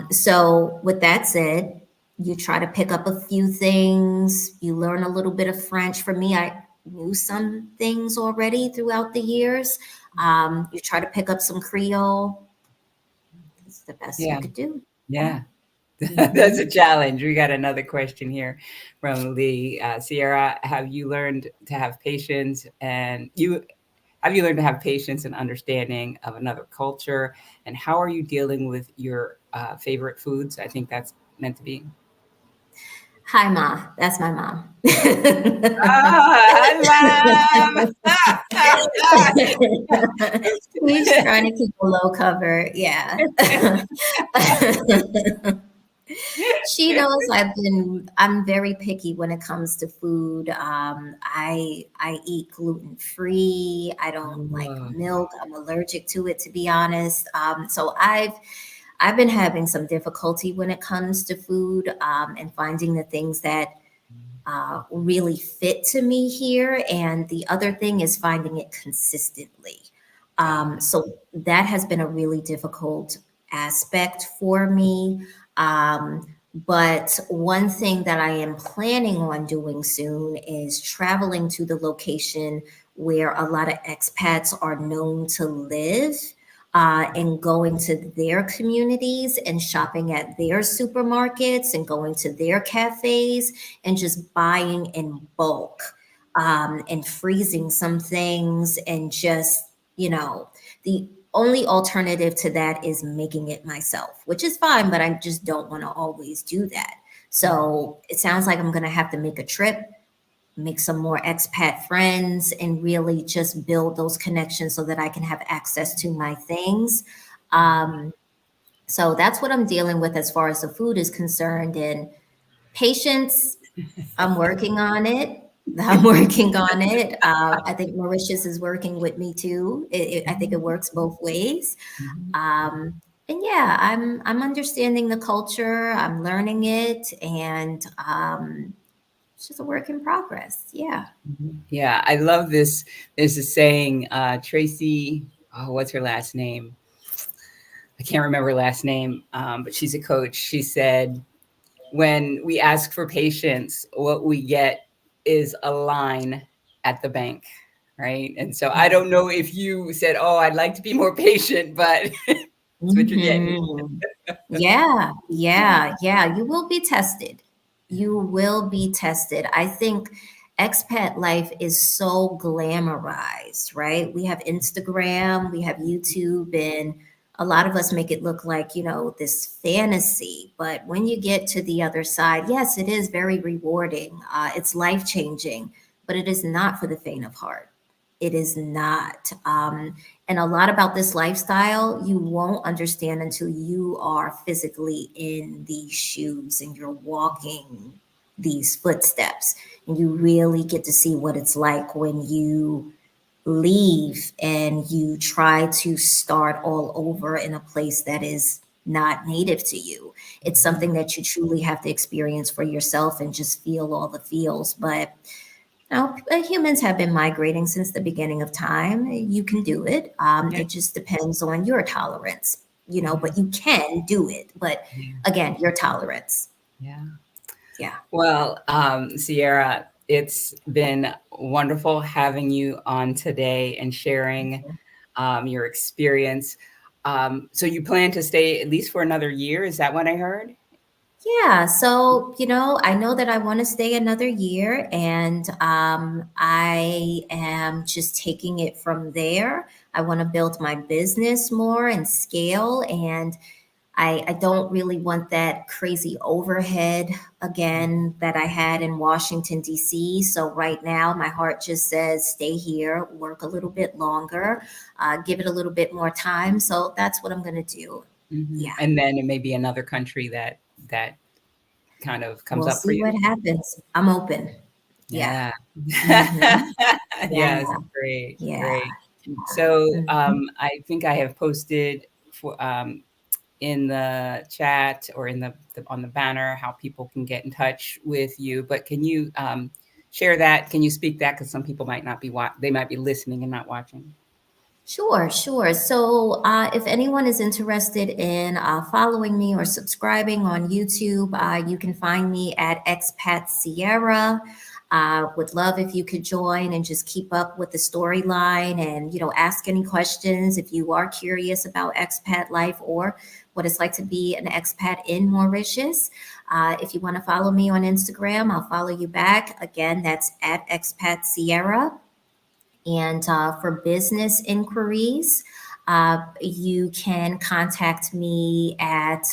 So, with that said, you try to pick up a few things, you learn a little bit of French. For me, I knew some things already throughout the years. You try to pick up some Creole. It's the best you Yeah, could do. Yeah. yeah. That's Hmm. a challenge. We got another question here from Lee. Sierra, have you learned to have patience and you have you learned to have patience and understanding of another culture? And how are you dealing with your favorite foods? I think that's meant to be. Hi, Ma. That's my mom. Ah, hi, He's trying to keep a low cover. Yeah. She knows I'm very picky when it comes to food. I eat gluten free. I don't like Mom. milk. I'm allergic to it, to be honest. So I've been having some difficulty when it comes to food, and finding the things that really fit to me here. And the other thing is finding it consistently. So that has been a really difficult aspect for me. But one thing that I am planning on doing soon is traveling to the location where a lot of expats are known to live, and going to their communities and shopping at their supermarkets and going to their cafes and just buying in bulk, and freezing some things, and just, the only alternative to that is making it myself, which is fine, but I just don't want to always do that. So it sounds like I'm going to have to make a trip, make some more expat friends, and really just build those connections so that I can have access to my things. Um, so that's what I'm dealing with as far as the food is concerned. And patience, I'm working on it. I'm working on it. I think Mauritius is working with me too. I think it works both ways. And yeah, I'm understanding the culture. I'm learning it, and it's just a work in progress. Yeah. Yeah, I love this. There's a saying, Tracy, oh, what's her last name? I can't remember her last name, but she's a coach. She said, when we ask for patience, what we get is a line at the bank, right? And so I don't know if you said, "Oh, I'd like to be more patient," but it's what you're getting. Hmm. Yeah, yeah, yeah. You will be tested. You will be tested. I think expat life is so glamorized, right? We have Instagram, we have YouTube, and a lot of us make it look like, this fantasy. But when you get to the other side, yes, it is very rewarding. It's life changing, but it is not for the faint of heart. It is not. And a lot about this lifestyle you won't understand until you are physically in these shoes and you're walking these footsteps. And you really get to see what it's like when you leave and you try to start all over in a place that is not native to you. It's something that you truly have to experience for yourself and just feel all the feels. But Now, humans have been migrating since the beginning of time. You can do it. Yeah. It just depends on your tolerance, Mhm. but you can do it. But Yeah. again, your tolerance. Yeah. Yeah. Well, Sierra, it's been wonderful having you on today and sharing your experience. So you plan to stay at least for another year? Is that what I heard? Yeah, so I know that I want to stay another year, and I am just taking it from there. I want to build my business more and scale, and I don't really want that crazy overhead again that I had in Washington, D.C. So right now, my heart just says stay here, work a little bit longer, give it a little bit more time. So that's what I'm going to do. Yeah. And then it may be another country that kind of comes We'll up for see what you. happens. I'm open. Yeah. Yeah. Hmm. Yes, Yeah. great, Yeah. great. So, Hmm. I think I have posted for in the chat or in the on the banner how people can get in touch with you. But can you share that? Can you speak that? Because some people might not be they might be listening and not watching. Sure, sure. So, if anyone is interested in following me or subscribing on YouTube, you can find me at Expat Sierra. Would love if you could join and just keep up with the storyline and ask any questions if you are curious about expat life or what it's like to be an expat in Mauritius. If you want to follow me on Instagram, I'll follow you back. Again, that's at Expat Sierra. And for business inquiries, you can contact me at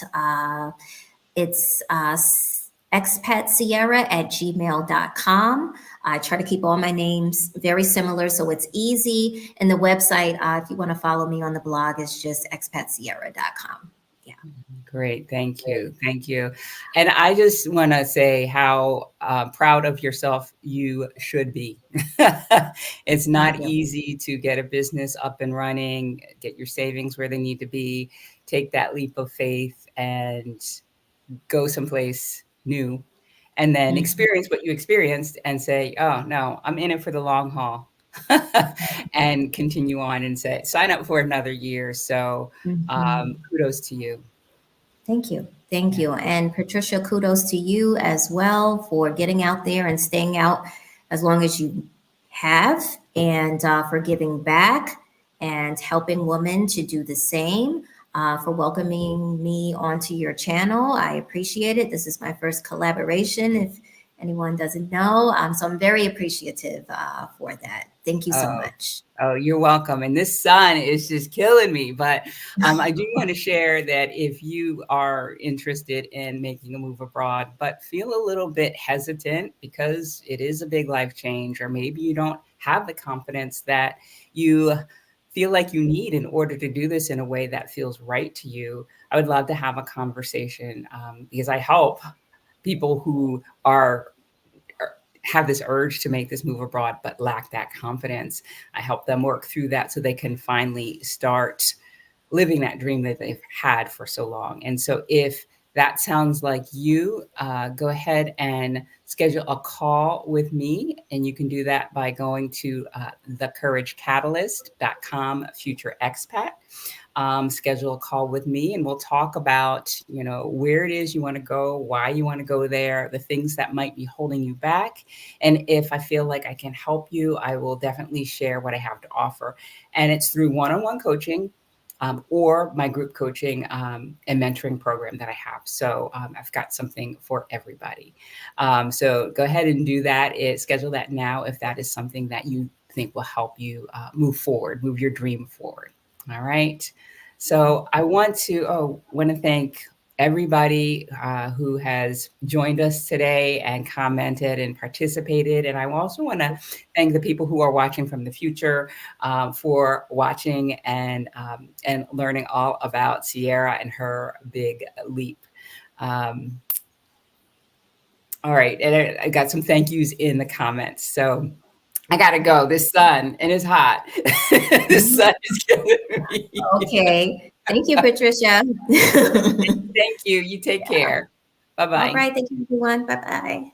it's expatsierra@gmail.com. I try to keep all my names very similar so it's easy. And the website, if you want to follow me on the blog, is just expatsierra.com. Yeah. Great, thank you, thank you. And I just want to say how proud of yourself you should be. It's Thank not you. easy to get a business up and running, get your savings where they need to be, take that leap of faith, and go someplace new, and then Mhm. experience what you experienced, and say, "Oh no, I'm in it for the long haul," and continue on and say, "Sign up for another year." So, Mhm. kudos to you. Thank you. Thank Yeah. you. And Patricia, kudos to you as well for getting out there and staying out as long as you have, and for giving back and helping women to do the same. For welcoming me onto your channel. I appreciate it. This is my first collaboration, if anyone doesn't know. So I'm very appreciative for that. Thank you so Oh, much. oh, you're welcome. And this sun is just killing me. But I do want to share that if you are interested in making a move abroad, but feel a little bit hesitant because it is a big life change, or maybe you don't have the confidence that you feel like you need in order to do this in a way that feels right to you, I would love to have a conversation, because I help people who are have this urge to make this move abroad but lack that confidence. I help them work through that so they can finally start living that dream that they've had for so long. And so if that sounds like you, go ahead and schedule a call with me. And you can do that by going to thecouragecatalyst.com future expat. Schedule a call with me, and we'll talk about where it is you want to go, why you want to go there, the things that might be holding you back. And if I feel like I can help you, I will definitely share what I have to offer. And it's through one-on-one coaching, or my group coaching, and mentoring program that I have. So I've got something for everybody. So go ahead and do that. Schedule that now if that is something that you think will help you move forward, move your dream forward. All right. So I want to thank everybody who has joined us today and commented and participated. And I also want to thank the people who are watching from the future, for watching and learning all about Sierra and her big leap. Um, all right, and I got some thank yous in the comments. So I gotta go. This sun, and it's hot. This sun is killing me. Okay. Thank you, Patricia. Thank you. You take care. Bye All bye. right. Thank you, everyone. Bye bye.